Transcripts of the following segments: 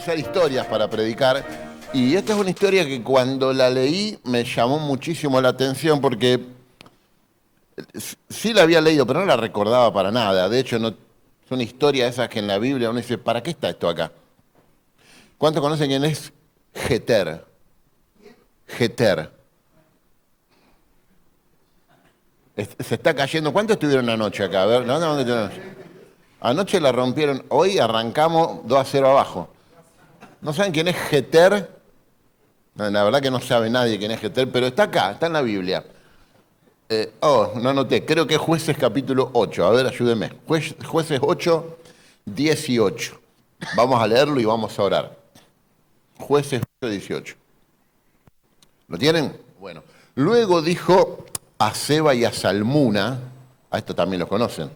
hacer historias para predicar. Y esta es una historia que cuando la leí me llamó muchísimo la atención porque sí la había leído, pero no la recordaba para nada. De hecho, no, son historias esas que en la Biblia uno dice, ¿para qué está esto acá? ¿Cuántos conocen quién es Jeter? Jeter. Se está cayendo. ¿Cuántos estuvieron anoche acá? A ver, ¿dónde estuvieron? Anoche la rompieron. Hoy arrancamos 2-0 abajo. ¿No saben quién es Jeter? No, la verdad que no sabe nadie quién es Jeter, pero está acá, está en la Biblia. No anoté, creo que es Jueces capítulo 8. A ver, ayúdenme. Jueces 8, 18. Vamos a leerlo y vamos a orar. Jueces 8, 18. ¿Lo tienen? Bueno. Luego dijo a Seba y a Salmuna, a esto también los conocen.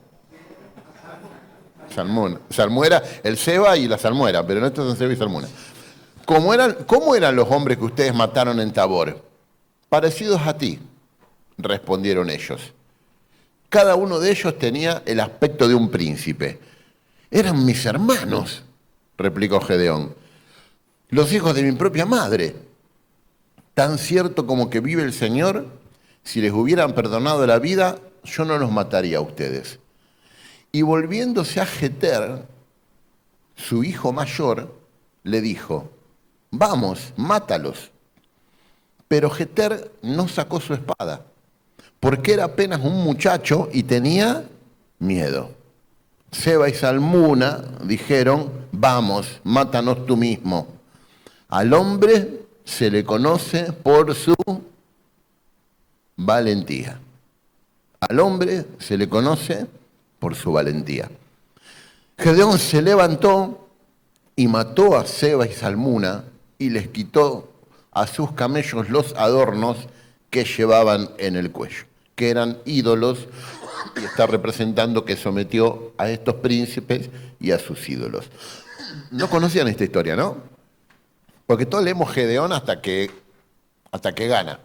Salmuera, el Seba y la Salmuera, pero no estos son Seba y Salmuna. ¿Cómo eran los hombres que ustedes mataron en Tabor? Parecidos a ti, respondieron ellos. Cada uno de ellos tenía el aspecto de un príncipe. Eran mis hermanos, replicó Gedeón, los hijos de mi propia madre. Tan cierto como que vive el Señor, si les hubieran perdonado la vida, yo no los mataría a ustedes. Y volviéndose a Jeter, su hijo mayor, le dijo, vamos, mátalos. Pero Jeter no sacó su espada, porque era apenas un muchacho y tenía miedo. Seba y Salmuna dijeron, vamos, mátanos tú mismo. Al hombre se le conoce por su valentía. Al hombre se le conoce por su valentía. Gedeón se levantó y mató a Seba y Salmuna y les quitó a sus camellos los adornos que llevaban en el cuello, que eran ídolos, y está representando que sometió a estos príncipes y a sus ídolos. No conocían esta historia, ¿no? Porque todos leemos Gedeón hasta que gana.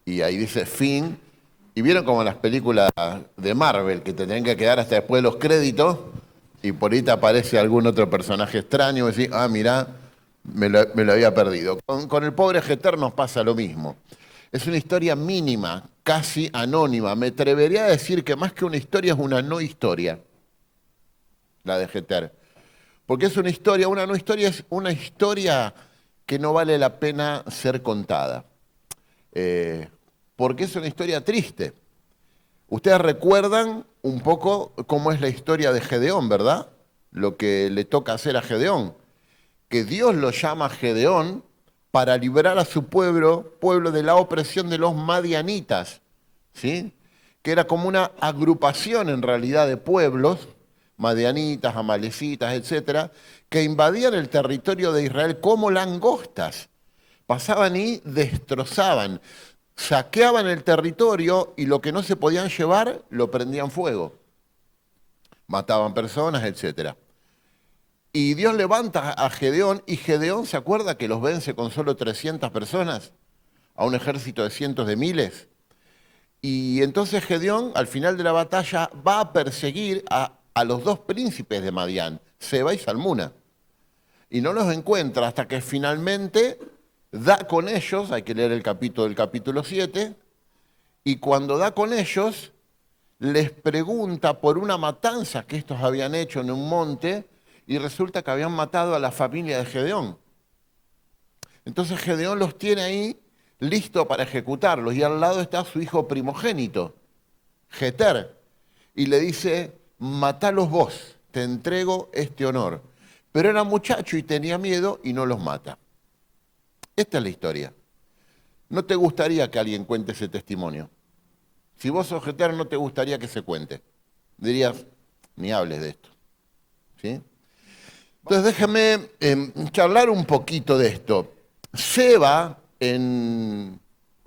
Y ahí dice fin. Y vieron como en las películas de Marvel, que te tienen que quedar hasta después de los créditos, y por ahí te aparece algún otro personaje extraño, y decís, mirá, me lo había perdido. Con el pobre Jeter nos pasa lo mismo. Es una historia mínima, casi anónima. Me atrevería a decir que más que una historia es una no historia, la de Jeter. Porque es una no historia, es una historia que no vale la pena ser contada. Porque es una historia triste. Ustedes recuerdan un poco cómo es la historia de Gedeón, ¿verdad? Lo que le toca hacer a Gedeón. Que Dios lo llama a Gedeón para liberar a su pueblo de la opresión de los madianitas, ¿sí? Que era como una agrupación en realidad de pueblos, madianitas, amalecitas, etcétera, que invadían el territorio de Israel como langostas. Pasaban y destrozaban, saqueaban el territorio y lo que no se podían llevar lo prendían fuego. Mataban personas, etcétera. Y Dios levanta a Gedeón, y Gedeón se acuerda que los vence con solo 300 personas a un ejército de cientos de miles. Y entonces Gedeón, al final de la batalla, va a perseguir a los dos príncipes de Madián, Seba y Salmuna. Y no los encuentra hasta que finalmente da con ellos, hay que leer el capítulo 7, y cuando da con ellos, les pregunta por una matanza que estos habían hecho en un monte, y resulta que habían matado a la familia de Gedeón. Entonces Gedeón los tiene ahí listo para ejecutarlos, y al lado está su hijo primogénito, Jeter, y le dice, matalos vos, te entrego este honor. Pero era muchacho y tenía miedo y no los mata. Esta es la historia. ¿No te gustaría que alguien cuente ese testimonio? Si vos sos Jeter, no te gustaría que se cuente. Dirías, ni hables de esto. ¿Sí? Entonces déjame charlar un poquito de esto. Seba,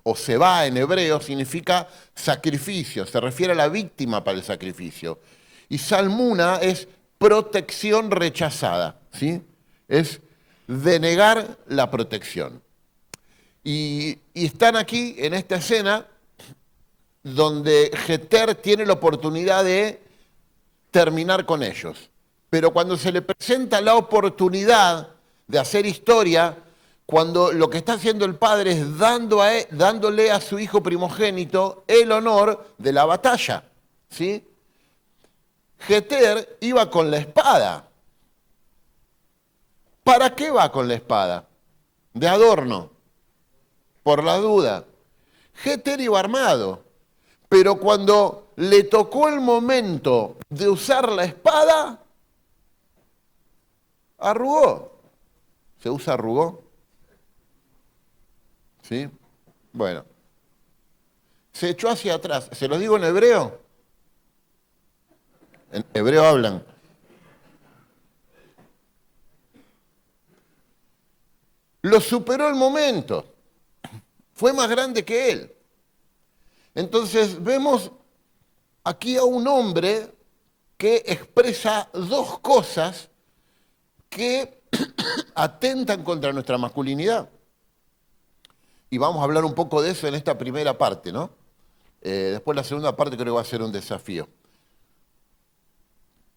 o Seba en hebreo, significa sacrificio, se refiere a la víctima para el sacrificio. Y Salmuna es protección rechazada, ¿sí? Es denegar la protección. Y están aquí en esta escena donde Jeter tiene la oportunidad de terminar con ellos. Pero cuando se le presenta la oportunidad de hacer historia, cuando lo que está haciendo el padre es dándole a su hijo primogénito el honor de la batalla, ¿sí? Jeter iba con la espada. ¿Para qué va con la espada? De adorno, por la duda. Jeter iba armado, pero cuando le tocó el momento de usar la espada, arrugó. ¿Se usa arrugó? ¿Sí? Bueno. Se echó hacia atrás. ¿Se lo digo en hebreo? En hebreo hablan. Lo superó el momento. Fue más grande que él. Entonces vemos aquí a un hombre que expresa dos cosas que atentan contra nuestra masculinidad. Y vamos a hablar un poco de eso en esta primera parte, ¿no? Después la segunda parte creo que va a ser un desafío.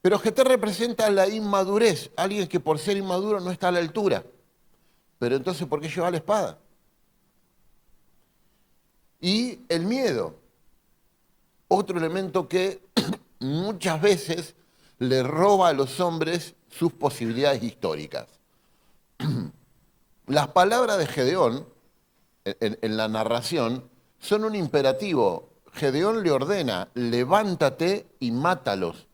Pero Jeter representa la inmadurez, alguien que por ser inmaduro no está a la altura. Pero entonces, ¿por qué lleva la espada? Y el miedo, otro elemento que muchas veces le roba a los hombres sus posibilidades históricas. Las palabras de Gedeón en la narración son un imperativo. Gedeón le ordena, levántate y mátalos.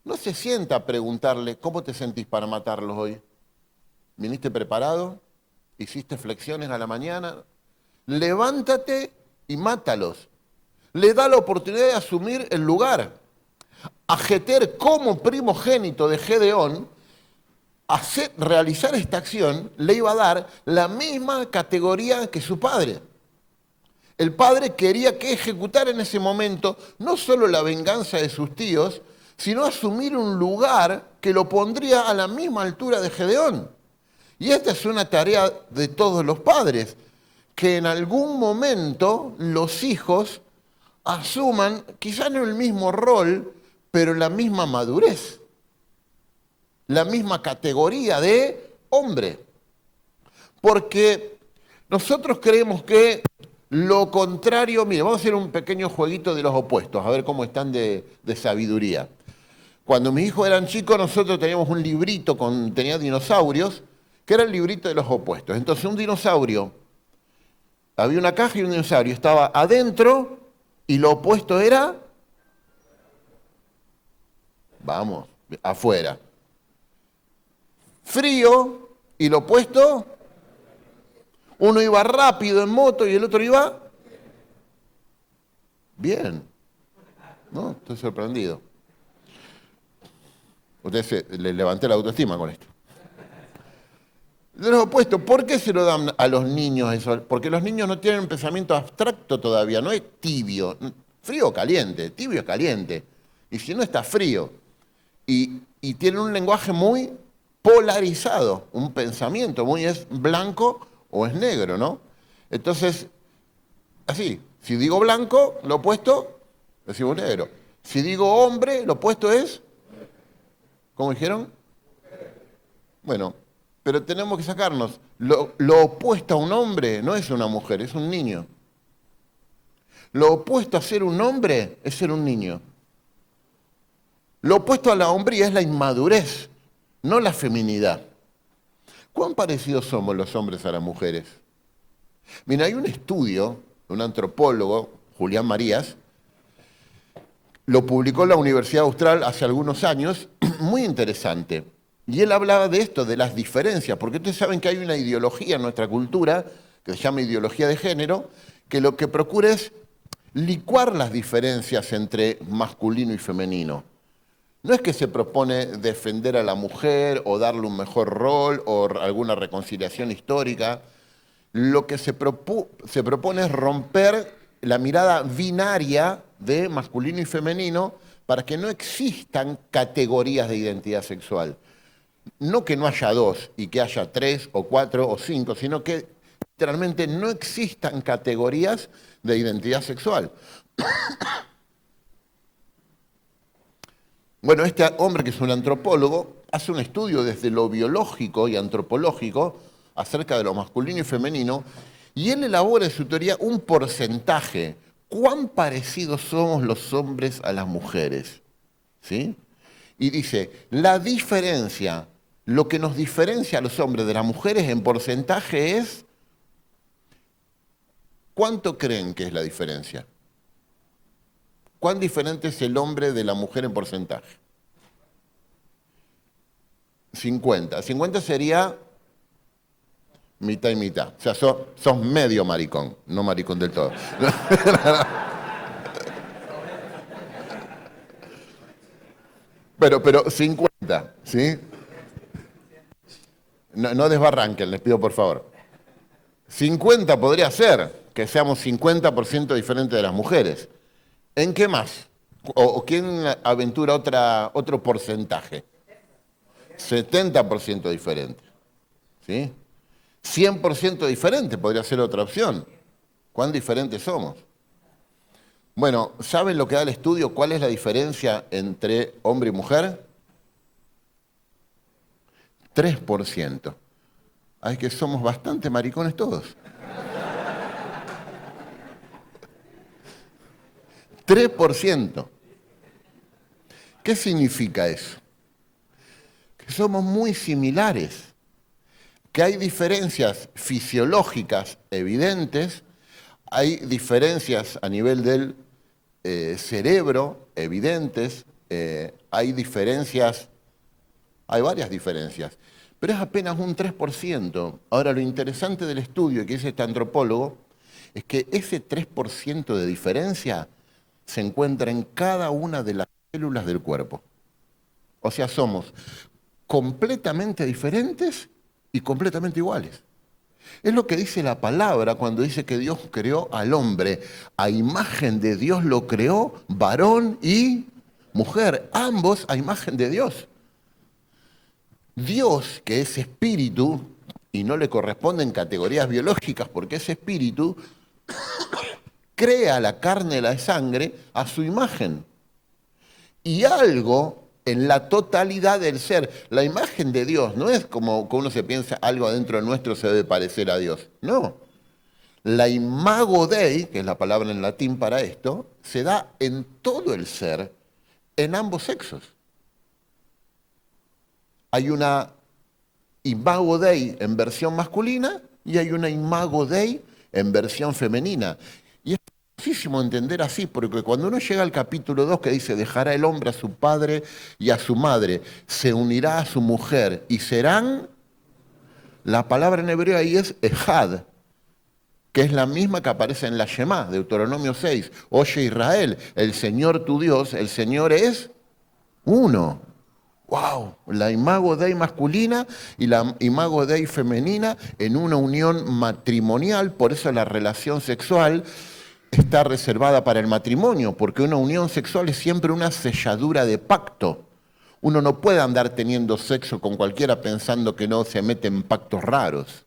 No se sienta a preguntarle, ¿cómo te sentís para matarlos hoy? ¿Viniste preparado? ¿Hiciste flexiones a la mañana? Levántate y mátalos. Le da la oportunidad de asumir el lugar. A Jeter, como primogénito de Gedeón, realizar esta acción le iba a dar la misma categoría que su padre. El padre quería que ejecutara en ese momento no solo la venganza de sus tíos, sino asumir un lugar que lo pondría a la misma altura de Gedeón. Y esta es una tarea de todos los padres, que en algún momento los hijos asuman, quizá no el mismo rol, pero la misma madurez, la misma categoría de hombre. Porque nosotros creemos que lo contrario, mire, vamos a hacer un pequeño jueguito de los opuestos, a ver cómo están de sabiduría. Cuando mis hijos eran chicos, nosotros teníamos un librito, tenía dinosaurios, que era el librito de los opuestos. Entonces un dinosaurio, había una caja y un dinosaurio, estaba adentro y lo opuesto era, vamos, afuera. Frío y lo opuesto, uno iba rápido en moto y el otro iba bien. ¿No? Estoy sorprendido. Le levanté la autoestima con esto. De los opuestos, ¿por qué se lo dan a los niños eso? Porque los niños no tienen un pensamiento abstracto todavía, no es tibio. Frío o caliente, tibio es caliente. Y si no está frío. Y tienen un lenguaje muy polarizado, un pensamiento muy es blanco o es negro, ¿no? Entonces, así, si digo blanco, lo opuesto, decimos negro. Si digo hombre, lo opuesto es, ¿cómo dijeron? Bueno, pero tenemos que sacarnos. Lo opuesto a un hombre no es una mujer, es un niño. Lo opuesto a ser un hombre es ser un niño. Lo opuesto a la hombría es la inmadurez, no la feminidad. ¿Cuán parecidos somos los hombres a las mujeres? Mira, hay un estudio de un antropólogo, Julián Marías, lo publicó en la Universidad Austral hace algunos años, muy interesante. Y él hablaba de esto, de las diferencias, porque ustedes saben que hay una ideología en nuestra cultura, que se llama ideología de género, que lo que procura es licuar las diferencias entre masculino y femenino. No es que se propone defender a la mujer o darle un mejor rol o alguna reconciliación histórica. Lo que se propone es romper la mirada binaria de masculino y femenino para que no existan categorías de identidad sexual. No que no haya dos y que haya 3 o 4 o 5, sino que literalmente no existan categorías de identidad sexual. Bueno, este hombre que es un antropólogo hace un estudio desde lo biológico y antropológico acerca de lo masculino y femenino, y él elabora en su teoría un porcentaje. ¿Cuán parecidos somos los hombres a las mujeres? ¿Sí? Y dice, la diferencia, lo que nos diferencia a los hombres de las mujeres en porcentaje es, ¿cuánto creen que es la diferencia? ¿Cuán diferente es el hombre de la mujer en porcentaje? 50. 50 sería mitad y mitad. O sea, sos medio maricón, no maricón del todo. Pero 50, ¿sí? No desbarranquen, les pido por favor. 50 podría ser que seamos 50% diferentes de las mujeres. ¿En qué más? ¿O quién aventura otro porcentaje? 70% diferente. ¿Sí? 100% diferente podría ser otra opción. ¿Cuán diferentes somos? Bueno, ¿saben lo que da el estudio? ¿Cuál es la diferencia entre hombre y mujer? 3%. Ay, que somos bastante maricones todos. 3%. ¿Qué significa eso? Que somos muy similares, que hay diferencias fisiológicas evidentes, hay diferencias a nivel del cerebro evidentes, hay diferencias, hay varias diferencias, pero es apenas un 3%. Ahora, lo interesante del estudio que hizo este antropólogo es que ese 3% de diferencia se encuentra en cada una de las células del cuerpo. O sea, somos completamente diferentes y completamente iguales. Es lo que dice la palabra cuando dice que Dios creó al hombre. A imagen de Dios lo creó, varón y mujer, ambos a imagen de Dios. Dios, que es espíritu, y no le corresponden categorías biológicas porque es espíritu, crea la carne y la sangre a su imagen. Y algo en la totalidad del ser. La imagen de Dios no es como uno se piensa algo adentro de nuestro se debe parecer a Dios. No. La imago Dei, que es la palabra en latín para esto, se da en todo el ser, en ambos sexos. Hay una imago Dei en versión masculina y hay una imago Dei en versión femenina. Y es muchísimo entender así, porque cuando uno llega al capítulo 2 que dice, dejará el hombre a su padre y a su madre, se unirá a su mujer y serán, la palabra en hebreo ahí es ejad, que es la misma que aparece en la Shemá, Deuteronomio 6. Oye Israel, el Señor tu Dios, el Señor es uno. ¡Wow! La imago Dei masculina y la imago Dei femenina en una unión matrimonial, por eso la relación sexual está reservada para el matrimonio, porque una unión sexual es siempre una selladura de pacto. Uno no puede andar teniendo sexo con cualquiera pensando que no se mete en pactos raros.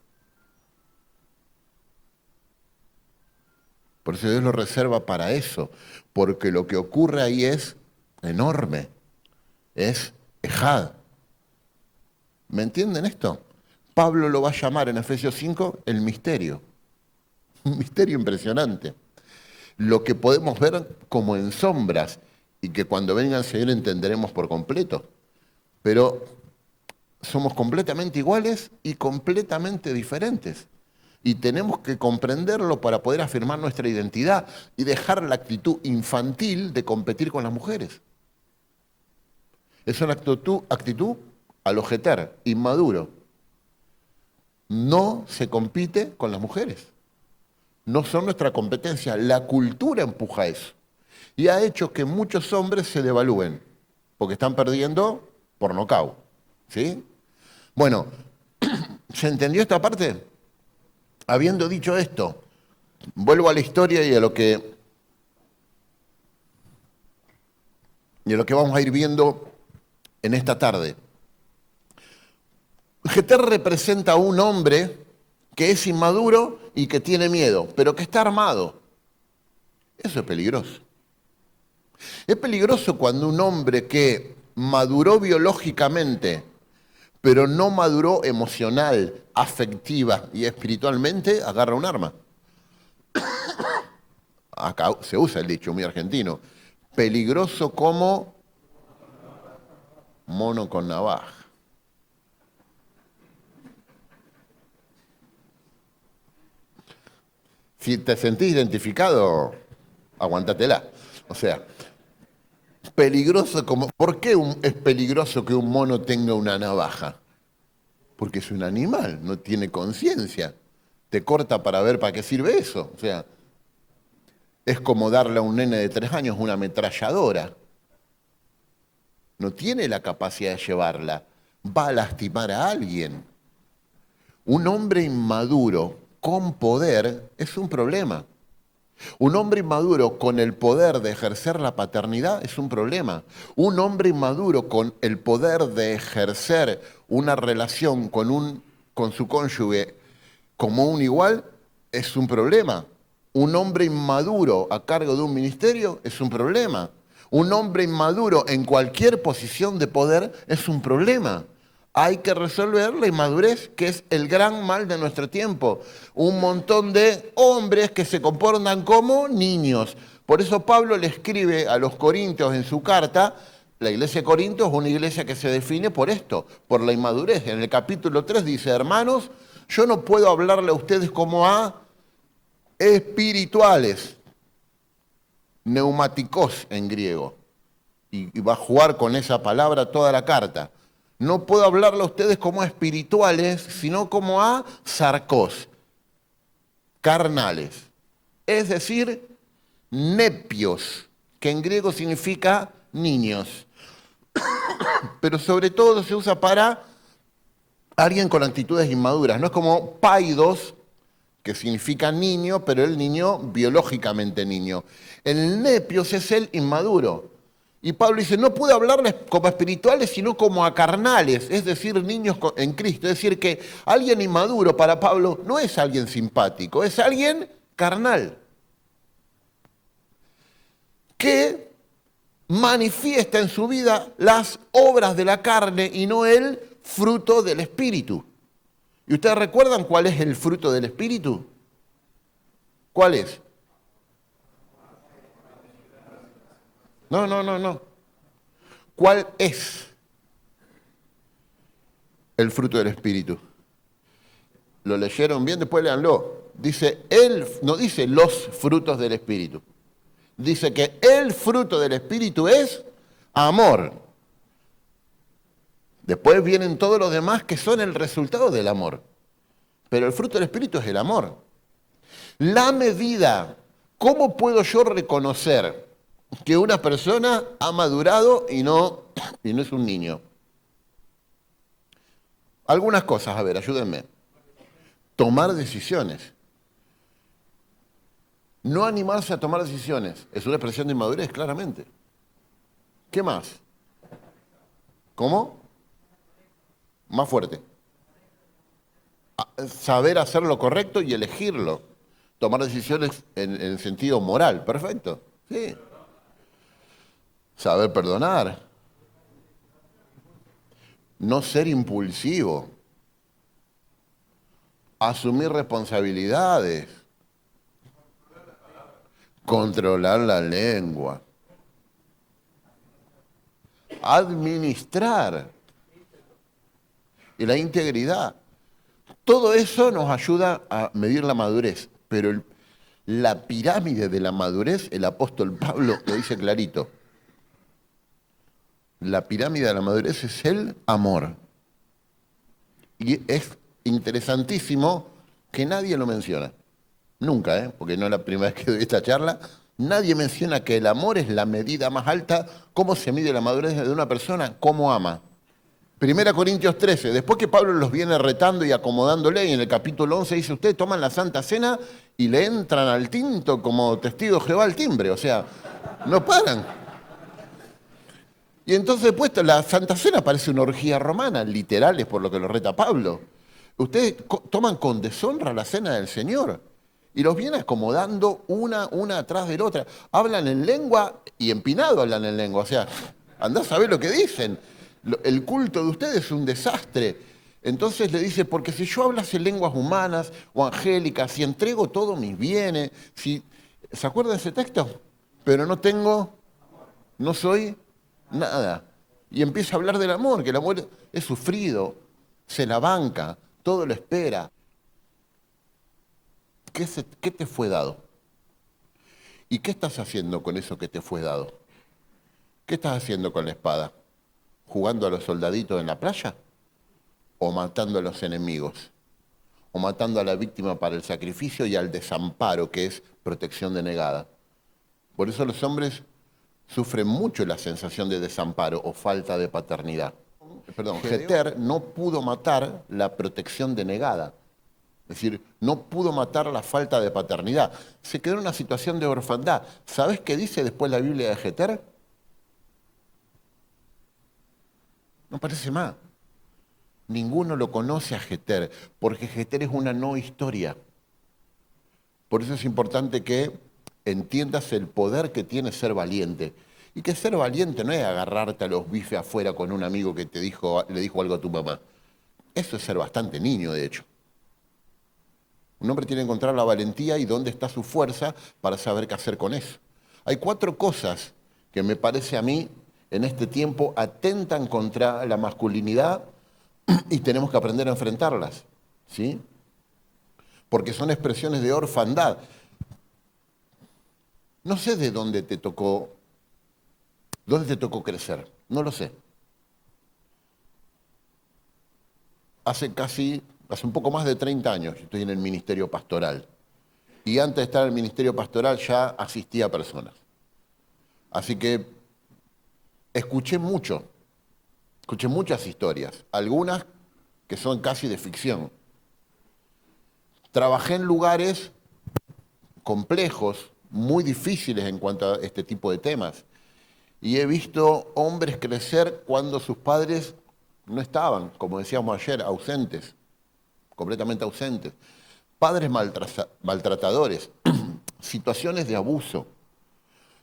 Por eso Dios lo reserva para eso, porque lo que ocurre ahí es enorme, es ejad. ¿Me entienden esto? Pablo lo va a llamar en Efesios 5 el misterio. Un misterio impresionante. Lo que podemos ver como en sombras y que cuando venga el Señor entenderemos por completo. Pero somos completamente iguales y completamente diferentes. Y tenemos que comprenderlo para poder afirmar nuestra identidad y dejar la actitud infantil de competir con las mujeres. Es una actitud al ojeter, inmaduro. No se compite con las mujeres. No son nuestra competencia. La cultura empuja eso. Y ha hecho que muchos hombres se devalúen, porque están perdiendo por nocaut. ¿Sí? Bueno, ¿se entendió esta parte? Habiendo dicho esto, vuelvo a la historia y a lo que vamos a ir viendo en esta tarde. Jeter representa a un hombre que es inmaduro y que tiene miedo, pero que está armado. Eso es peligroso. Es peligroso cuando un hombre que maduró biológicamente pero no maduró emocional, afectiva y espiritualmente, agarra un arma. Acá se usa el dicho muy argentino, peligroso como mono con navaja. Si te sentís identificado, aguantatela. O sea, peligroso como... ¿Por qué es peligroso que un mono tenga una navaja? Porque es un animal, no tiene conciencia. Te corta para ver para qué sirve eso. O sea, es como darle a un nene de 3 años una ametralladora. No tiene la capacidad de llevarla. Va a lastimar a alguien. Un hombre inmaduro con poder es un problema. Un hombre inmaduro con el poder de ejercer la paternidad es un problema. Un hombre inmaduro con el poder de ejercer una relación con su cónyuge como un igual es un problema. Un hombre inmaduro a cargo de un ministerio es un problema. Un hombre inmaduro en cualquier posición de poder es un problema. Hay que resolver la inmadurez, que es el gran mal de nuestro tiempo. Un montón de hombres que se comportan como niños. Por eso Pablo le escribe a los corintios en su carta, la iglesia de Corinto es una iglesia que se define por esto, por la inmadurez. En el capítulo 3 dice, hermanos, yo no puedo hablarle a ustedes como a espirituales, neumáticos en griego. Y va a jugar con esa palabra toda la carta. No puedo hablarle a ustedes como a espirituales, sino como a sarcos, carnales. Es decir, nepios, que en griego significa niños. Pero sobre todo se usa para alguien con actitudes inmaduras. No es como paidos, que significa niño, pero el niño biológicamente niño. El nepios es el inmaduro. Y Pablo dice, no puedo hablarles como a espirituales, sino como a carnales, es decir, niños en Cristo. Es decir, que alguien inmaduro para Pablo no es alguien simpático, es alguien carnal, que manifiesta en su vida las obras de la carne y no el fruto del Espíritu. ¿Y ustedes recuerdan cuál es el fruto del Espíritu? ¿Cuál es? No. ¿Cuál es el fruto del Espíritu? ¿Lo leyeron bien? Después léanlo. Dice, no dice los frutos del Espíritu. Dice que el fruto del Espíritu es amor. Después vienen todos los demás que son el resultado del amor. Pero el fruto del Espíritu es el amor. La medida, ¿cómo puedo yo reconocer que una persona ha madurado y no es un niño? Algunas cosas, a ver, ayúdenme. Tomar decisiones. No animarse a tomar decisiones. Es una expresión de inmadurez, claramente. ¿Qué más? ¿Cómo? Más fuerte. Saber hacer lo correcto y elegirlo. Tomar decisiones en el sentido moral. Perfecto. Sí. Saber perdonar. No ser impulsivo. Asumir responsabilidades. Controlar la lengua. Administrar. Y la integridad. Todo eso nos ayuda a medir la madurez. Pero la pirámide de la madurez, el apóstol Pablo lo dice clarito. La pirámide de la madurez es el amor. Y es interesantísimo que nadie lo menciona. Nunca, porque no es la primera vez que doy esta charla. Nadie menciona que el amor es la medida más alta. ¿Cómo se mide la madurez de una persona? ¿Cómo ama? 1 Corintios 13, después que Pablo los viene retando y acomodándole, y en el capítulo 11 dice, ustedes toman la Santa Cena y le entran al tinto como testigo de Jehová al timbre, o sea, no paran. Y entonces después la Santa Cena parece una orgía romana, literal, es por lo que lo reta Pablo. Ustedes toman con deshonra la cena del Señor y los viene acomodando una atrás de la otra. Hablan en lengua y empinado hablan en lengua, o sea, andá a saber lo que dicen. El culto de ustedes es un desastre. Entonces le dice, porque si yo hablase lenguas humanas o angélicas, si entrego todos mis bienes, si... ¿Se acuerdan de ese texto? Pero no soy nada. Y empieza a hablar del amor, que el amor es sufrido, se la banca, todo lo espera. ¿Qué te fue dado? ¿Y qué estás haciendo con eso que te fue dado? ¿Qué estás haciendo con la espada? ¿Jugando a los soldaditos en la playa? ¿O matando a los enemigos? ¿O matando a la víctima para el sacrificio y al desamparo, que es protección denegada? Por eso los hombres sufren mucho la sensación de desamparo o falta de paternidad. Perdón, Jeter no pudo matar la protección denegada. Es decir, no pudo matar la falta de paternidad. Se quedó en una situación de orfandad. ¿Sabes qué dice después la Biblia de Jeter? No parece más. Ninguno lo conoce a Jeter, porque Jeter es una no historia. Por eso es importante que entiendas el poder que tiene ser valiente. Y que ser valiente no es agarrarte a los bifes afuera con un amigo que le dijo algo a tu mamá. Eso es ser bastante niño, de hecho. Un hombre tiene que encontrar la valentía y dónde está su fuerza para saber qué hacer con eso. Hay 4 cosas que me parece a mí en este tiempo atentan contra la masculinidad y tenemos que aprender a enfrentarlas, ¿sí? Porque son expresiones de orfandad. No sé de dónde te tocó crecer, no lo sé. Hace un poco más de 30 años estoy en el ministerio pastoral. Y antes de estar en el ministerio pastoral ya asistía a personas. Así que escuché muchas historias, algunas que son casi de ficción. Trabajé en lugares complejos, muy difíciles en cuanto a este tipo de temas. Y he visto hombres crecer cuando sus padres no estaban, como decíamos ayer, ausentes, completamente ausentes. Padres maltratadores, situaciones de abuso.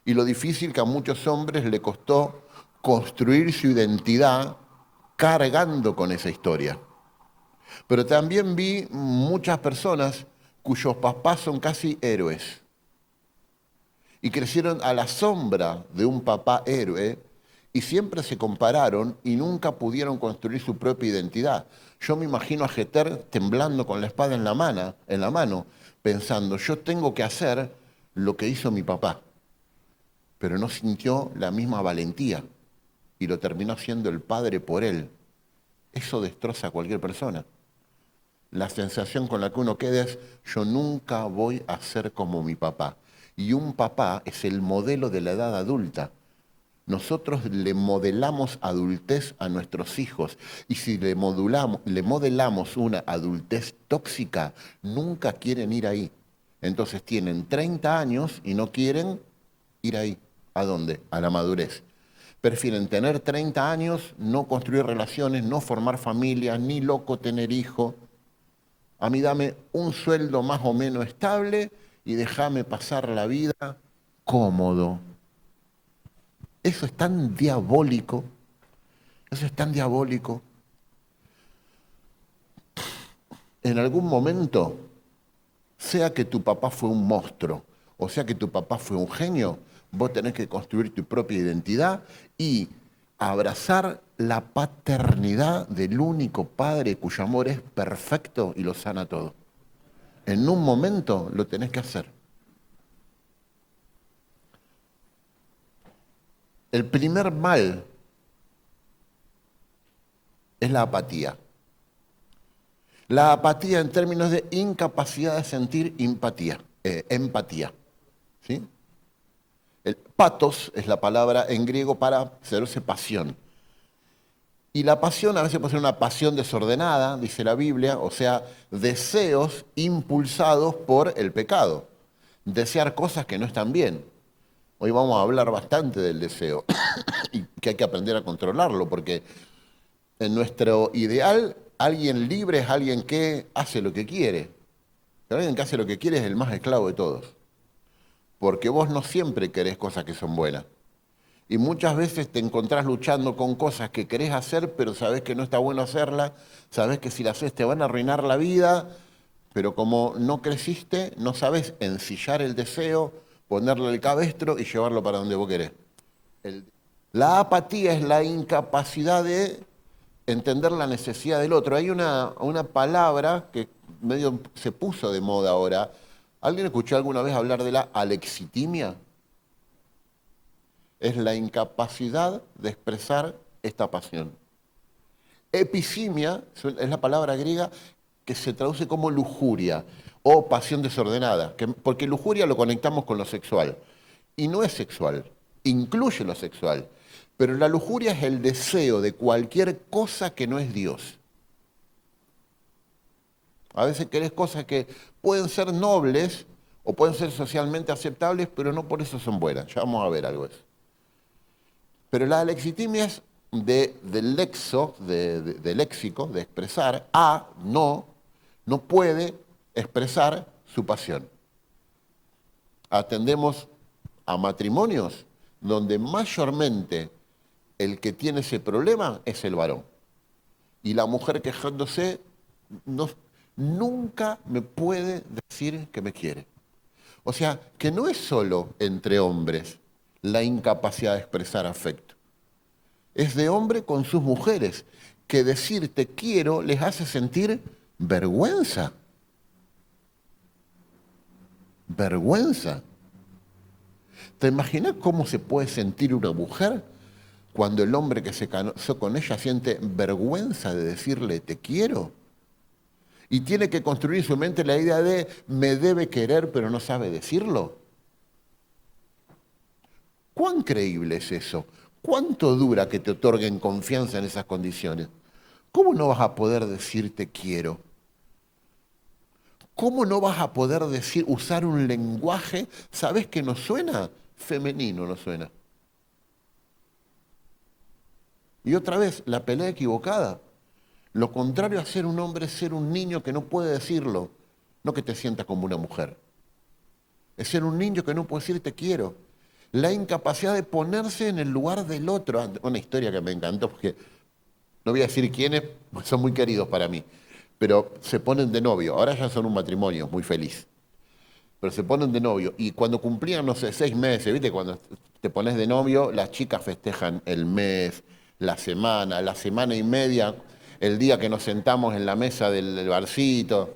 Y lo difícil que a muchos hombres le costó construir su identidad cargando con esa historia. Pero también vi muchas personas cuyos papás son casi héroes y crecieron a la sombra de un papá héroe y siempre se compararon y nunca pudieron construir su propia identidad. Yo me imagino a Jeter temblando con la espada en la mano, pensando, yo tengo que hacer lo que hizo mi papá, pero no sintió la misma valentía y lo terminó haciendo el padre por él. Eso destroza a cualquier persona. La sensación con la que uno queda es, yo nunca voy a ser como mi papá. Y un papá es el modelo de la edad adulta. Nosotros le modelamos adultez a nuestros hijos. Y si le modelamos una adultez tóxica, nunca quieren ir ahí. Entonces tienen 30 años y no quieren ir ahí. ¿A dónde? A la madurez. Prefieren tener 30 años, no construir relaciones, no formar familia, ni loco tener hijos. A mí dame un sueldo más o menos estable y déjame pasar la vida cómodo. Eso es tan diabólico. Eso es tan diabólico. En algún momento, sea que tu papá fue un monstruo, o sea que tu papá fue un genio, vos tenés que construir tu propia identidad y abrazar la paternidad del único padre cuyo amor es perfecto y lo sana todo. En un momento lo tenés que hacer. El primer mal es la apatía. La apatía en términos de incapacidad de sentir empatía. ¿Sí? El patos es la palabra en griego para hacerse pasión. Y la pasión a veces puede ser una pasión desordenada, dice la Biblia, o sea, deseos impulsados por el pecado. Desear cosas que no están bien. Hoy vamos a hablar bastante del deseo y que hay que aprender a controlarlo, porque en nuestro ideal, alguien libre es alguien que hace lo que quiere. Pero alguien que hace lo que quiere es el más esclavo de todos. Porque vos no siempre querés cosas que son buenas. Y muchas veces te encontrás luchando con cosas que querés hacer, pero sabés que no está bueno hacerlas, sabés que si las haces te van a arruinar la vida, pero como no creciste, no sabés ensillar el deseo, ponerle el cabestro y llevarlo para donde vos querés. La apatía es la incapacidad de entender la necesidad del otro. Hay una palabra que medio se puso de moda ahora. ¿Alguien escuchó alguna vez hablar de la alexitimia? Es la incapacidad de expresar esta pasión. Episimia es la palabra griega que se traduce como lujuria o pasión desordenada, porque lujuria lo conectamos con lo sexual. Y no es sexual, incluye lo sexual. Pero la lujuria es el deseo de cualquier cosa que no es Dios. A veces querés cosas que pueden ser nobles o pueden ser socialmente aceptables, pero no por eso son buenas. Ya vamos a ver algo de eso. Pero la alexitimia es del lexo, de léxico, de expresar, no puede expresar su pasión. Atendemos a matrimonios donde mayormente el que tiene ese problema es el varón. Y la mujer quejándose nunca me puede decir que me quiere. O sea, que no es solo entre hombres la incapacidad de expresar afecto. Es de hombre con sus mujeres, que decir te quiero les hace sentir vergüenza. Vergüenza. ¿Te imaginas cómo se puede sentir una mujer cuando el hombre que se casó con ella siente vergüenza de decirle te quiero? Y tiene que construir en su mente la idea de me debe querer pero no sabe decirlo. ¿Cuán creíble es eso? ¿Cuánto dura que te otorguen confianza en esas condiciones? ¿Cómo no vas a poder decir te quiero? ¿Cómo no vas a poder usar un lenguaje, sabes que no suena femenino, no suena? Y otra vez, la pelea equivocada. Lo contrario a ser un hombre es ser un niño que no puede decirlo, no que te sientas como una mujer. Es ser un niño que no puede decir te quiero. La incapacidad de ponerse en el lugar del otro. Una historia que me encantó, porque no voy a decir quiénes, porque son muy queridos para mí, pero se ponen de novio. Ahora ya son un matrimonio muy feliz. Pero se ponen de novio. Y cuando cumplían, no sé, 6 meses, ¿viste? Cuando te pones de novio, las chicas festejan el mes, la semana y media, el día que nos sentamos en la mesa del barcito.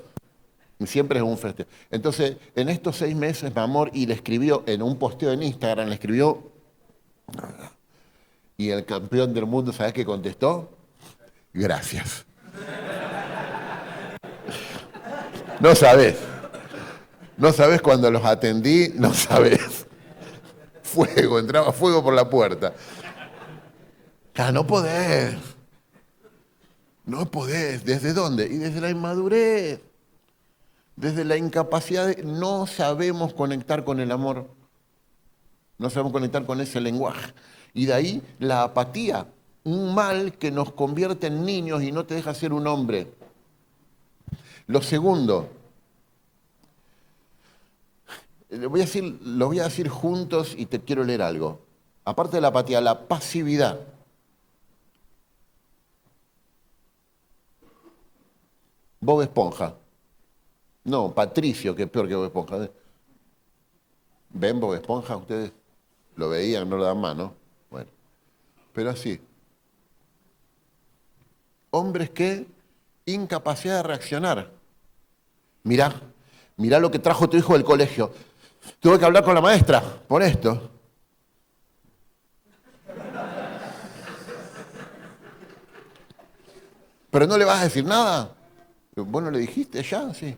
Siempre es un festejo. Entonces, en estos 6 meses, mi amor, y le escribió, en un posteo en Instagram, le escribió, y el campeón del mundo, ¿sabes qué contestó? Gracias. No sabés. No sabés cuando los atendí, no sabés. Fuego, entraba fuego por la puerta. No podés. No podés. ¿Desde dónde? Y desde la inmadurez. Desde la incapacidad de... No sabemos conectar con el amor. No sabemos conectar con ese lenguaje. Y de ahí la apatía. Un mal que nos convierte en niños y no te deja ser un hombre. Lo segundo, lo voy a decir juntos y te quiero leer algo. Aparte de la apatía, la pasividad. Bob Esponja. No, Patricio, que es peor que Bob Esponja. ¿Ven Bob Esponja? Ustedes lo veían, no lo dan más, ¿no? Bueno, pero así. Hombres que incapacidad de reaccionar. Mirá lo que trajo tu hijo del colegio. Tuve que hablar con la maestra por esto. Pero no le vas a decir nada. ¿Vos no le dijiste ya? Sí.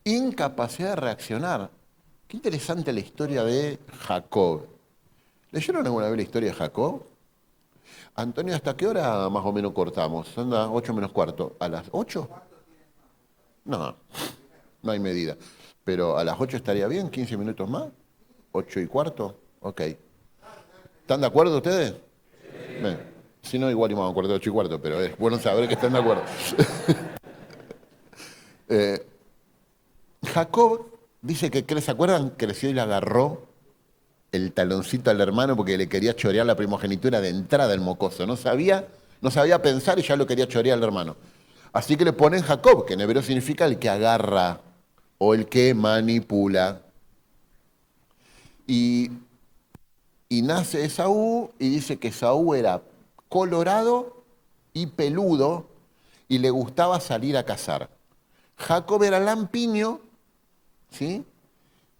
Incapacidad de reaccionar. Qué interesante la historia de Jacob. ¿Leyeron alguna vez la historia de Jacob? Antonio, ¿hasta qué hora más o menos cortamos? Anda 8 menos cuarto. ¿A las 8? No, no hay medida. Pero a las 8 estaría bien, 15 minutos más. 8 y cuarto, ok. ¿Están de acuerdo ustedes? Sí. Bien. Si no, igual íbamos a acordar 8 y cuarto, pero es bueno saber que están de acuerdo. Jacob dice que, ¿se acuerdan? Creció y le agarró el taloncito al hermano porque le quería chorear la primogenitura de entrada el mocoso. No sabía pensar y ya lo quería chorear al hermano. Así que le ponen Jacob, que en hebreo significa el que agarra o el que manipula. Y, y nace Esaú y dice que Esaú era colorado y peludo y le gustaba salir a cazar. Jacob era lampiño, ¿sí?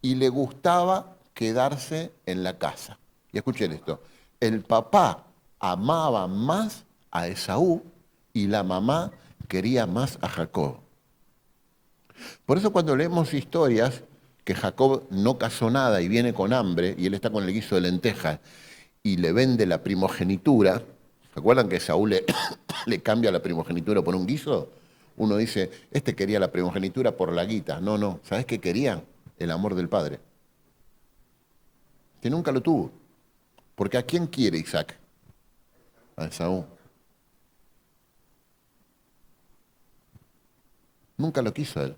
Y le gustaba quedarse en la casa. Y escuchen esto, el papá amaba más a Esaú y la mamá quería más a Jacob. Por eso cuando leemos historias que Jacob no cazó nada y viene con hambre y él está con el guiso de lentejas y le vende la primogenitura, ¿se acuerdan que Esaú le cambia la primogenitura por un guiso? Uno dice, este quería la primogenitura por la guita. No, ¿sabes qué quería? El amor del padre. Que nunca lo tuvo. Porque ¿a quién quiere Isaac? A Esaú. Nunca lo quiso él.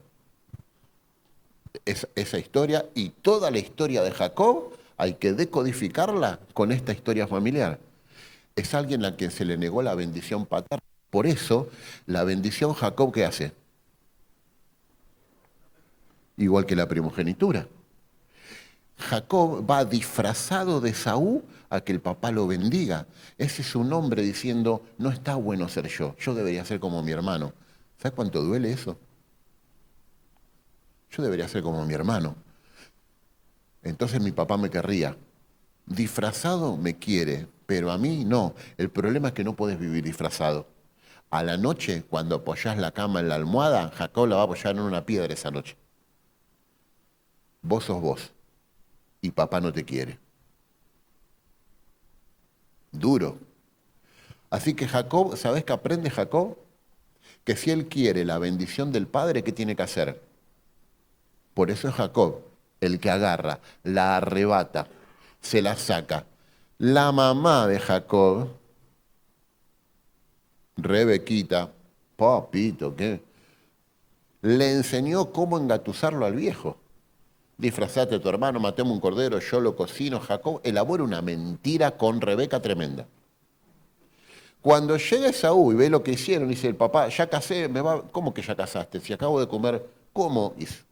Esa historia y toda la historia de Jacob hay que decodificarla con esta historia familiar. Es alguien a quien se le negó la bendición paterna. Por eso, la bendición Jacob, ¿qué hace? Igual que la primogenitura. Jacob va disfrazado de Esaú a que el papá lo bendiga. Ese es un hombre diciendo, no está bueno ser yo debería ser como mi hermano. ¿Sabes cuánto duele eso? Yo debería ser como mi hermano. Entonces mi papá me querría. Disfrazado me quiere, pero a mí no. El problema es que no puedes vivir disfrazado. A la noche, cuando apoyás la cama en la almohada, Jacob la va a apoyar en una piedra esa noche. Vos sos vos y papá no te quiere. Duro. Así que Jacob, ¿sabés qué aprende Jacob? Que si él quiere la bendición del padre, ¿qué tiene que hacer? Por eso es Jacob el que agarra, la arrebata, se la saca. La mamá de Jacob, Rebequita, papito, ¿qué? Le enseñó cómo engatusarlo al viejo. Disfrazate a tu hermano, matemos un cordero, yo lo cocino. Jacob elabora una mentira con Rebeca tremenda. Cuando llega Esaú y ve lo que hicieron, dice el papá, ya casé, ¿cómo que ya casaste? Si acabo de comer, ¿cómo hizo?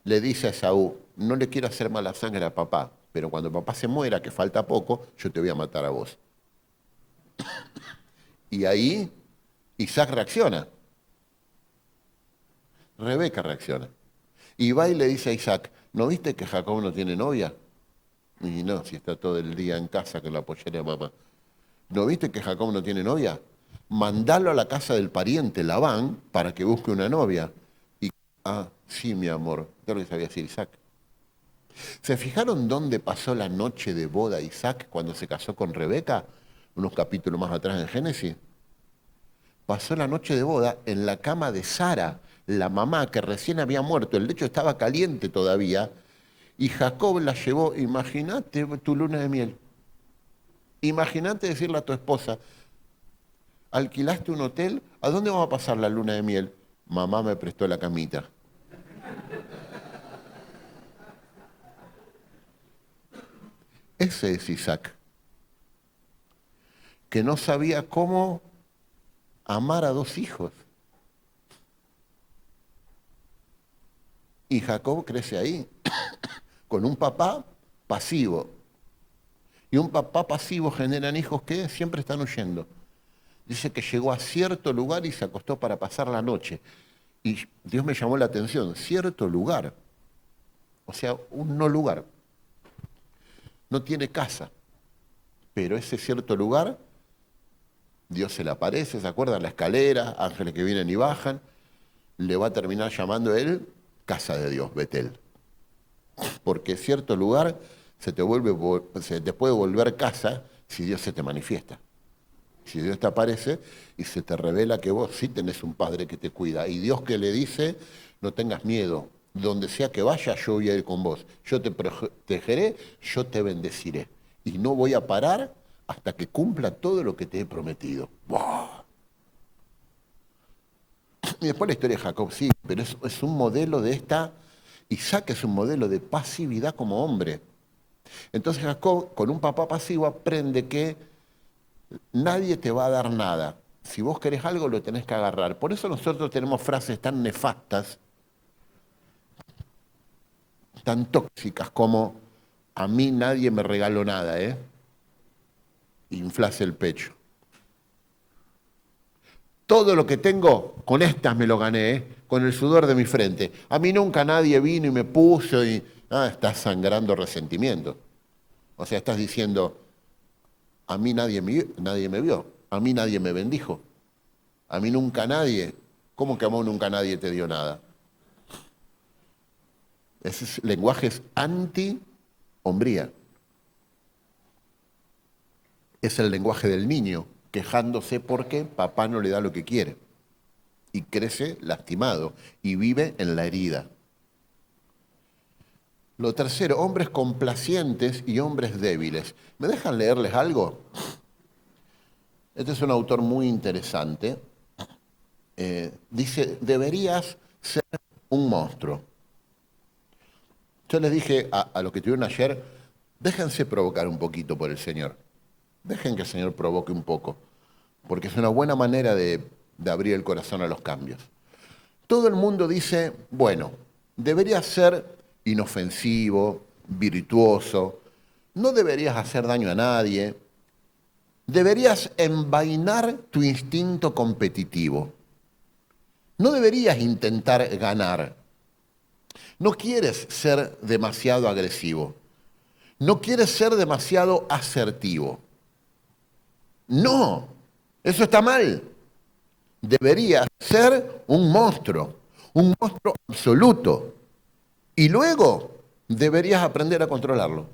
Le dice a Esaú, no le quiero hacer mala sangre a papá, pero cuando papá se muera, que falta poco, yo te voy a matar a vos. Y ahí Isaac reacciona. Rebeca reacciona. Y va y le dice a Isaac, ¿no viste que Jacob no tiene novia? Y no, si está todo el día en casa que lo apoyaré a mamá. ¿No viste que Jacob no tiene novia? Mandalo a la casa del pariente Labán para que busque una novia. Y, sí, mi amor, ya lo que sabía decir Isaac. ¿Se fijaron dónde pasó la noche de boda Isaac cuando se casó con Rebeca? Unos capítulos más atrás en Génesis. Pasó la noche de boda en la cama de Sara, la mamá que recién había muerto. El lecho estaba caliente todavía. Y Jacob la llevó, imagínate tu luna de miel. Imagínate decirle a tu esposa, alquilaste un hotel, ¿a dónde vamos a pasar la luna de miel? Mamá me prestó la camita. Ese es Isaac, que no sabía cómo amar a dos hijos. Y Jacob crece ahí, con un papá pasivo. Y un papá pasivo generan hijos que siempre están huyendo. Dice que llegó a cierto lugar y se acostó para pasar la noche. Y Dios me llamó la atención, cierto lugar. O sea, un no lugar. No tiene casa. Pero ese cierto lugar, Dios se le aparece, ¿se acuerdan? La escalera, ángeles que vienen y bajan. Le va a terminar llamando él casa de Dios, Betel. Porque cierto lugar se te puede volver casa si Dios se te manifiesta. Si Dios te aparece y se te revela que vos sí tenés un Padre que te cuida. Y Dios que le dice, no tengas miedo, donde sea que vaya, yo voy a ir con vos. Yo te protegeré, yo te bendeciré. Y no voy a parar hasta que cumpla todo lo que te he prometido. ¡Wow! Y después la historia de Jacob, sí, pero es un modelo de esta, Isaac es un modelo de pasividad como hombre. Entonces Jacob, con un papá pasivo, aprende que nadie te va a dar nada. Si vos querés algo, lo tenés que agarrar. Por eso nosotros tenemos frases tan nefastas, tan tóxicas como, a mí nadie me regaló nada, ¿eh? Inflase el pecho. Todo lo que tengo, con estas me lo gané, ¿eh? Con el sudor de mi frente. A mí nunca nadie vino y me puso y... estás sangrando resentimiento. O sea, estás diciendo, a mí nadie me vio, a mí nadie me bendijo, a mí nunca nadie. ¿Cómo que a vos nunca nadie te dio nada? Ese lenguaje es anti-hombría. Es el lenguaje del niño, quejándose porque papá no le da lo que quiere. Y crece lastimado y vive en la herida. Lo tercero, hombres complacientes y hombres débiles. ¿Me dejan leerles algo? Este es un autor muy interesante. Dice, deberías ser un monstruo. Yo les dije a los que estuvieron ayer, déjense provocar un poquito por el Señor. Dejen que el Señor provoque un poco, porque es una buena manera de abrir el corazón a los cambios. Todo el mundo dice, bueno, deberías ser inofensivo, virtuoso, no deberías hacer daño a nadie, deberías envainar tu instinto competitivo, no deberías intentar ganar, no quieres ser demasiado agresivo, no quieres ser demasiado asertivo. No, eso está mal. Deberías ser un monstruo absoluto. Y luego deberías aprender a controlarlo.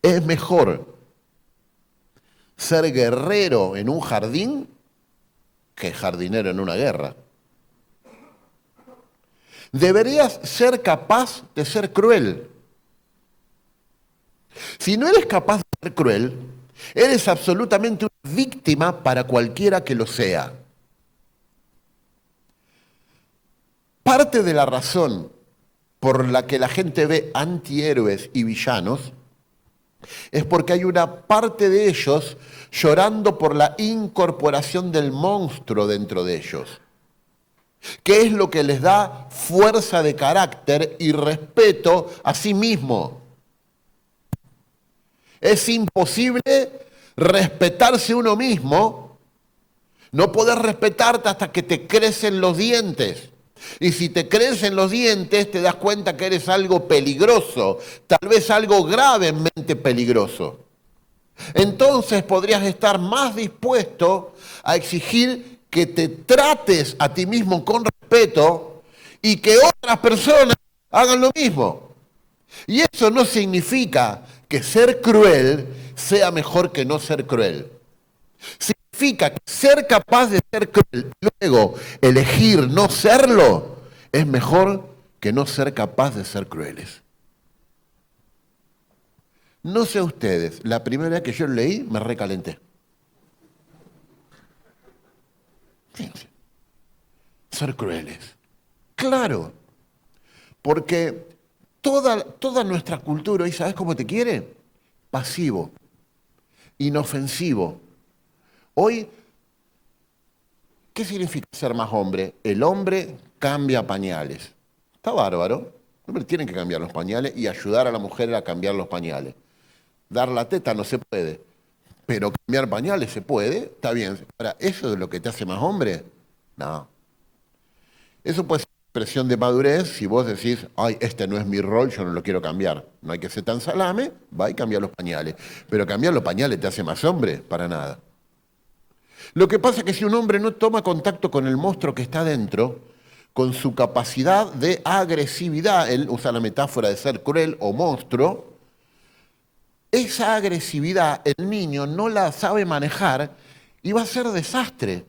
Es mejor ser guerrero en un jardín que jardinero en una guerra. Deberías ser capaz de ser cruel. Si no eres capaz de ser cruel, eres absolutamente una víctima para cualquiera que lo sea. Parte de la razón por la que la gente ve antihéroes y villanos es porque hay una parte de ellos llorando por la incorporación del monstruo dentro de ellos, que es lo que les da fuerza de carácter y respeto a sí mismo. Es imposible respetarse uno mismo, no podés respetarte hasta que te crecen los dientes. Y si te crecen los dientes, te das cuenta que eres algo peligroso, tal vez algo gravemente peligroso. Entonces podrías estar más dispuesto a exigir que te trates a ti mismo con respeto y que otras personas hagan lo mismo. Y eso no significa que ser cruel sea mejor que no ser cruel. Significa que ser capaz de ser cruel y luego elegir no serlo es mejor que no ser capaz de ser crueles. No sé ustedes, la primera vez que yo lo leí me recalenté. Fíjense, ser crueles. Claro, porque toda nuestra cultura hoy, ¿sabes cómo te quiere? Pasivo, inofensivo. Hoy, ¿qué significa ser más hombre? El hombre cambia pañales. Está bárbaro. El hombre tiene que cambiar los pañales y ayudar a la mujer a cambiar los pañales. Dar la teta no se puede, pero cambiar pañales se puede, está bien. Ahora, ¿eso es lo que te hace más hombre? No. Eso puede ser expresión de madurez si vos decís, ay, este no es mi rol, yo no lo quiero cambiar. No hay que ser tan salame, va y cambia los pañales. Pero cambiar los pañales te hace más hombre, para nada. Lo que pasa es que si un hombre no toma contacto con el monstruo que está dentro, con su capacidad de agresividad, él usa la metáfora de ser cruel o monstruo, esa agresividad el niño no la sabe manejar y va a ser desastre.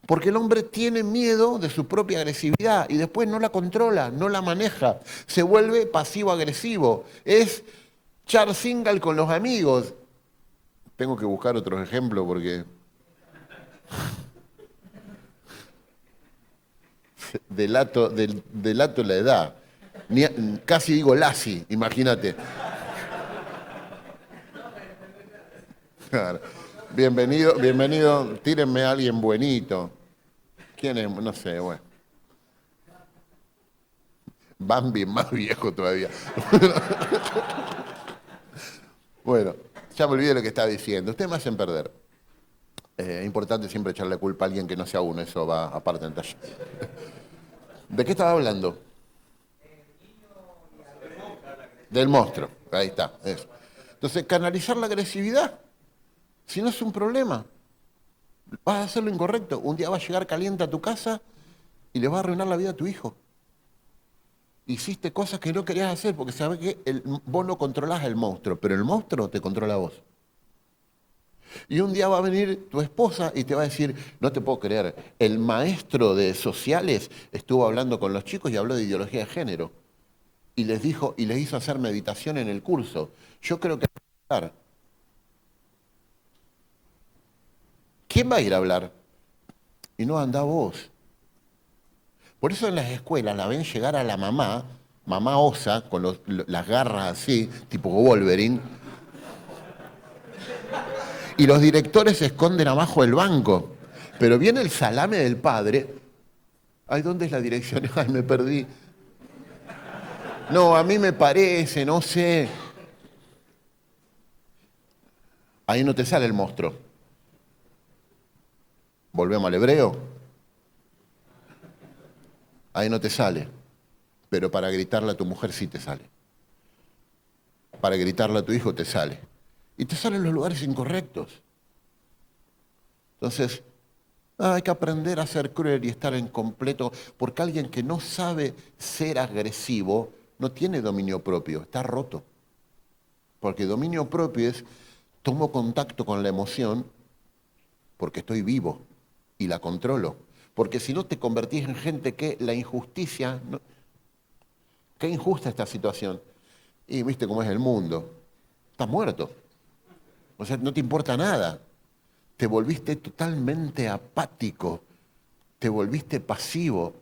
Porque el hombre tiene miedo de su propia agresividad y después no la controla, no la maneja, se vuelve pasivo-agresivo. Es Charles Singal con los amigos. Tengo que buscar otros ejemplos porque Delato la edad. Casi digo Lassi, imagínate. Claro. Bienvenido, bienvenido. Tírenme a alguien buenito. ¿Quién es? No sé, bueno. Bambi más viejo todavía. Bueno, ya me olvidé de lo que estaba diciendo. Ustedes me hacen perder. Es importante siempre echarle culpa a alguien que no sea uno, eso va aparte en taller. ¿De qué estaba hablando? Del monstruo. Ahí está, eso. Entonces, canalizar la agresividad, si no es un problema, vas a hacer lo incorrecto. Un día va a llegar caliente a tu casa y le vas a arruinar la vida a tu hijo. Hiciste cosas que no querías hacer porque sabes que vos no controlás el monstruo, pero el monstruo te controla a vos. Y un día va a venir tu esposa y te va a decir, no te puedo creer, el maestro de sociales estuvo hablando con los chicos y habló de ideología de género. Y les dijo, y les hizo hacer meditación en el curso. Yo creo que ¿quién va a ir a hablar? Y no anda vos. Por eso en las escuelas la ven llegar a la mamá, mamá osa, con las garras así, tipo Wolverine, y los directores se esconden abajo del banco. Pero viene el salame del padre. Ay, ¿dónde es la dirección? Ay, me perdí. No, a mí me parece, no sé. Ahí no te sale el monstruo. Volvemos al hebreo. Ahí no te sale. Pero para gritarle a tu mujer sí te sale. Para gritarle a tu hijo te sale. Y te salen los lugares incorrectos. Entonces, hay que aprender a ser cruel y estar en completo, porque alguien que no sabe ser agresivo no tiene dominio propio, está roto. Porque dominio propio es, tomo contacto con la emoción porque estoy vivo y la controlo. Porque si no te convertís en gente que la injusticia, qué injusta esta situación. Y viste cómo es el mundo, estás muerto. O sea, no te importa nada. Te volviste totalmente apático, te volviste pasivo,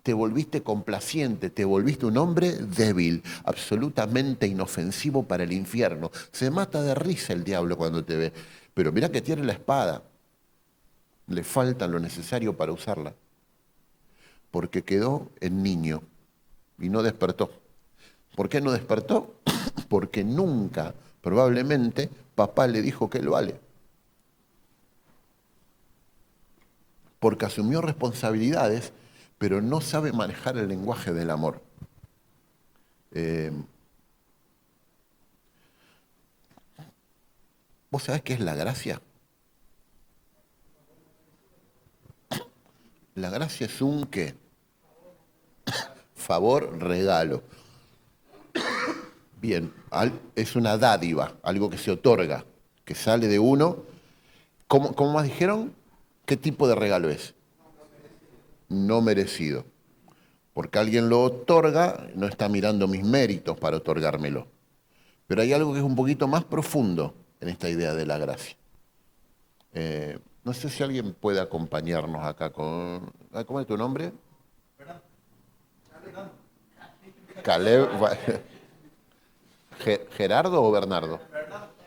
te volviste complaciente, te volviste un hombre débil, absolutamente inofensivo para el infierno. Se mata de risa el diablo cuando te ve. Pero mira que tiene la espada, le falta lo necesario para usarla, porque quedó en niño y no despertó. ¿Por qué no despertó? Porque nunca, probablemente, papá le dijo que él vale. Porque asumió responsabilidades, pero no sabe manejar el lenguaje del amor. ¿Vos sabés qué es la gracia? La gracia es un qué, favor, regalo. Bien, es una dádiva, algo que se otorga, que sale de uno. ¿Cómo más dijeron? ¿Qué tipo de regalo es? No merecido. Porque alguien lo otorga, no está mirando mis méritos para otorgármelo. Pero hay algo que es un poquito más profundo en esta idea de la gracia. No sé si alguien puede acompañarnos acá con... ¿Cómo es tu nombre? Caleb. ¿Gerardo o Bernardo?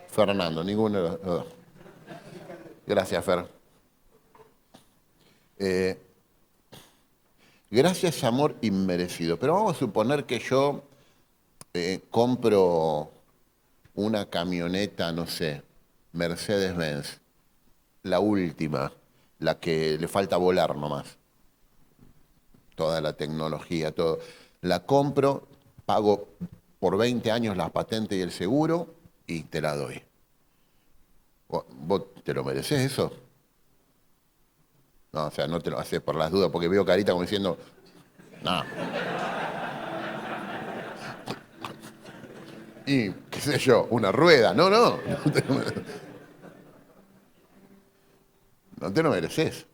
Fernando, ninguno de los dos. Gracias, Fer. Gracias es amor inmerecido. Pero vamos a suponer que yo compro una camioneta, no sé, Mercedes-Benz, la última, la que le falta volar nomás. Toda la tecnología, todo. La compro, pago por 20 años las patentes y el seguro y te la doy. ¿Vos te lo mereces eso? No, o sea, no te lo haces por las dudas, porque veo carita como diciendo, no. Y, qué sé yo, una rueda. No, no. No te lo mereces.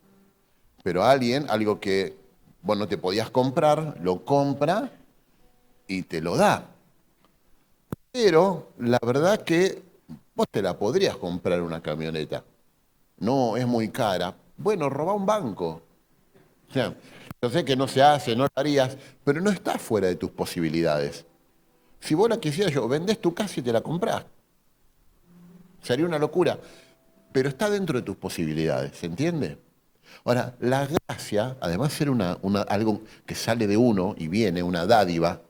Pero alguien, algo que vos no te podías comprar, lo compra y te lo da. Pero la verdad que vos te la podrías comprar una camioneta. No, es muy cara. Bueno, roba un banco. O sea, Yo sé que no se hace, no lo harías, pero no está fuera de tus posibilidades. Si vos la quisieras, yo vendés tu casa y te la comprás. Sería una locura, pero está dentro de tus posibilidades, ¿se entiende? Ahora, la gracia, además de ser algo que sale de uno y viene, una dádiva,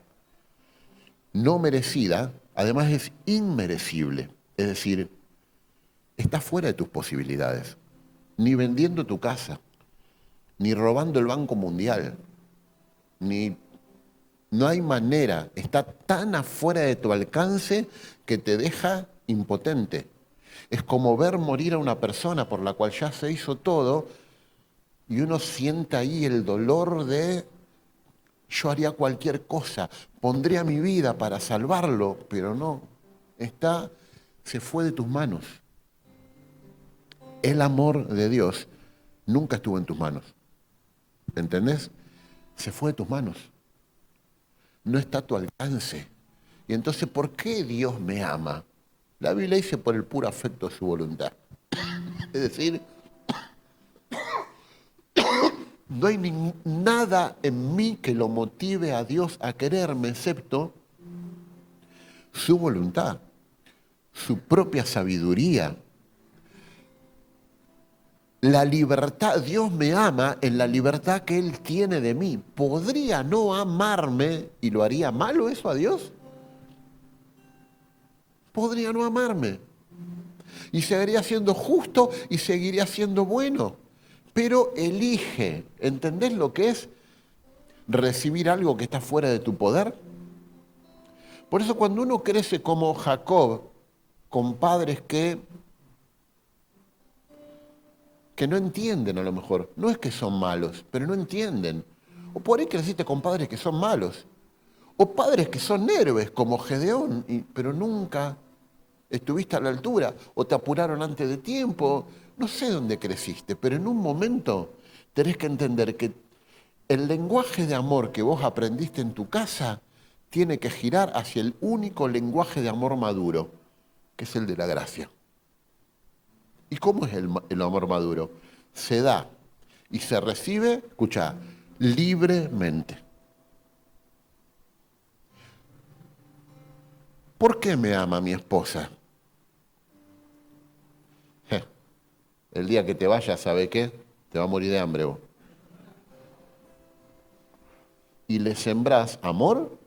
no merecida, además es inmerecible. Es decir, está fuera de tus posibilidades. Ni vendiendo tu casa, ni robando el Banco Mundial, ni... No hay manera, está tan afuera de tu alcance que te deja impotente. Es como ver morir a una persona por la cual ya se hizo todo y uno siente ahí el dolor de yo haría cualquier cosa, pondría mi vida para salvarlo, pero no, se fue de tus manos. El amor de Dios nunca estuvo en tus manos, ¿entendés? Se fue de tus manos, no está a tu alcance. Y entonces, ¿por qué Dios me ama? La Biblia dice por el puro afecto de su voluntad. Es decir, no hay nada en mí que lo motive a Dios a quererme, excepto su voluntad, su propia sabiduría. La libertad, Dios me ama en la libertad que Él tiene de mí. ¿Podría no amarme y lo haría malo eso a Dios? Podría no amarme. Y seguiría siendo justo y seguiría siendo bueno. Pero elige, ¿entendés lo que es recibir algo que está fuera de tu poder? Por eso cuando uno crece como Jacob, con padres que no entienden a lo mejor, no es que son malos, pero no entienden. O por ahí creciste con padres que son malos. O padres que son héroes, como Gedeón, pero nunca estuviste a la altura. O te apuraron antes de tiempo. No sé dónde creciste, pero en un momento tenés que entender que el lenguaje de amor que vos aprendiste en tu casa tiene que girar hacia el único lenguaje de amor maduro, que es el de la gracia. ¿Y cómo es el amor maduro? Se da y se recibe, escucha, libremente. ¿Por qué me ama mi esposa? El día que te vayas, ¿sabe qué? Te va a morir de hambre vos. Y le sembrás amor,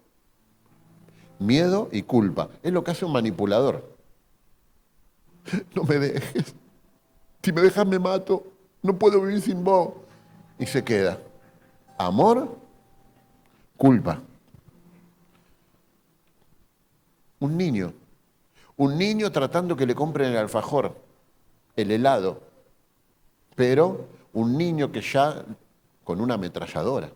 miedo y culpa. Es lo que hace un manipulador. No me dejes. Si me dejas me mato. No puedo vivir sin vos. Y se queda. Amor, culpa. Un niño. Un niño tratando que le compren el alfajor, el helado. Pero un niño que ya con una ametralladora.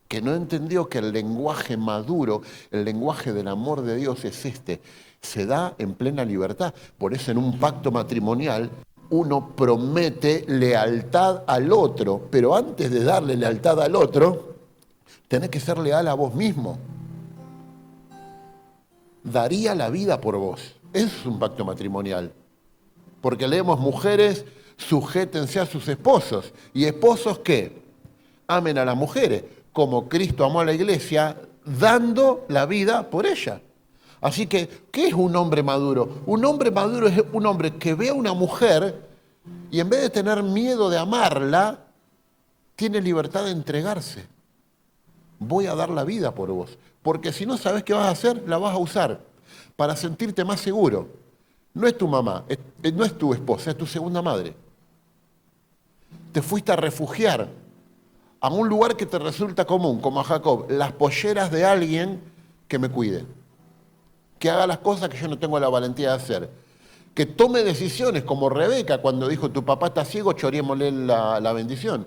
Que no entendió que el lenguaje maduro, el lenguaje del amor de Dios es este. Se da en plena libertad. Por eso en un pacto matrimonial uno promete lealtad al otro, pero antes de darle lealtad al otro, tenés que ser leal a vos mismo. Daría la vida por vos. Eso es un pacto matrimonial. Porque leemos mujeres, sujétense a sus esposos. ¿Y esposos qué? Amen a las mujeres, como Cristo amó a la iglesia, dando la vida por ella. Así que, ¿qué es un hombre maduro? Un hombre maduro es un hombre que ve a una mujer y en vez de tener miedo de amarla, tiene libertad de entregarse. Voy a dar la vida por vos. Porque si no sabes qué vas a hacer, la vas a usar para sentirte más seguro. No es tu mamá, no es tu esposa, es tu segunda madre. Te fuiste a refugiar a un lugar que te resulta común, como a Jacob, las polleras de alguien que me cuide, que haga las cosas que yo no tengo la valentía de hacer, que tome decisiones como Rebeca cuando dijo tu papá está ciego, chorémosle la bendición.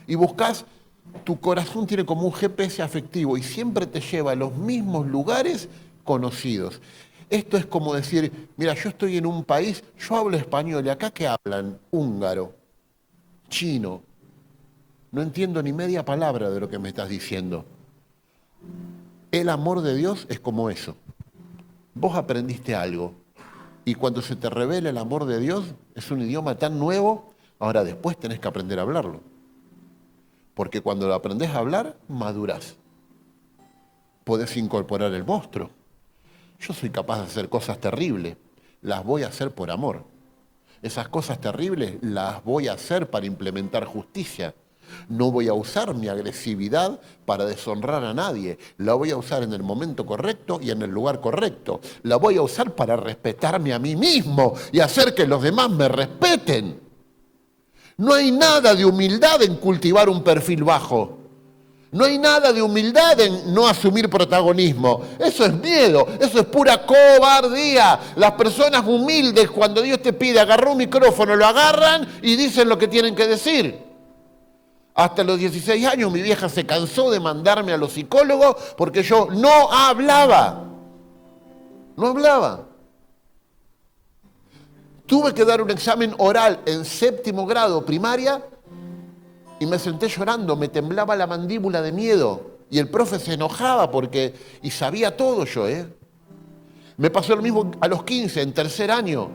Y buscas, tu corazón tiene como un GPS afectivo y siempre te lleva a los mismos lugares conocidos. Esto es como decir, mira, yo estoy en un país, yo hablo español y acá ¿qué hablan? Húngaro, chino. No entiendo ni media palabra de lo que me estás diciendo. El amor de Dios es como eso. Vos aprendiste algo y cuando se te revela el amor de Dios, es un idioma tan nuevo, Ahora después tenés que aprender a hablarlo. Porque cuando lo aprendés a hablar, madurás. Podés incorporar el monstruo. Yo soy capaz de hacer cosas terribles. Las voy a hacer por amor. Esas cosas terribles las voy a hacer para implementar justicia. No voy a usar mi agresividad para deshonrar a nadie. La voy a usar en el momento correcto y en el lugar correcto. La voy a usar para respetarme a mí mismo y hacer que los demás me respeten. No hay nada de humildad en cultivar un perfil bajo. No hay nada de humildad en no asumir protagonismo. Eso es miedo, eso es pura cobardía. Las personas humildes, cuando Dios te pide agarrar un micrófono, lo agarran y dicen lo que tienen que decir. Hasta los 16 años mi vieja se cansó de mandarme a los psicólogos porque yo no hablaba. No hablaba. Tuve que dar un examen oral en 7º grado primaria y me senté llorando, me temblaba la mandíbula de miedo. Y el profe se enojaba y sabía todo yo, Me pasó lo mismo a los 15, en 3er año.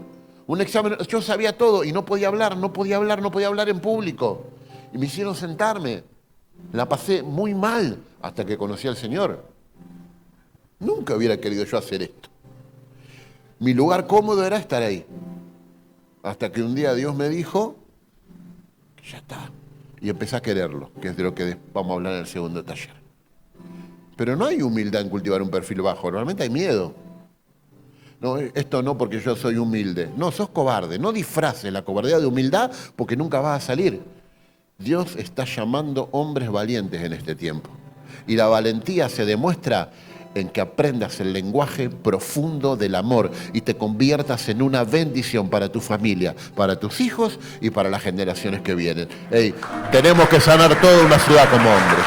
Un examen, yo sabía todo y no podía hablar en público. Y me hicieron sentarme. La pasé muy mal hasta que conocí al Señor. Nunca hubiera querido yo hacer esto. Mi lugar cómodo era estar ahí. Hasta que un día Dios me dijo, ya está. Y empecé a quererlo, que es de lo que vamos a hablar en el segundo taller. Pero no hay humildad en cultivar un perfil bajo, normalmente hay miedo. No, esto no porque yo soy humilde. No, sos cobarde. No disfraces la cobardía de humildad porque nunca vas a salir. Dios está llamando hombres valientes en este tiempo. Y la valentía se demuestra en que aprendas el lenguaje profundo del amor y te conviertas en una bendición para tu familia, para tus hijos y para las generaciones que vienen. Tenemos que sanar toda una ciudad como hombres.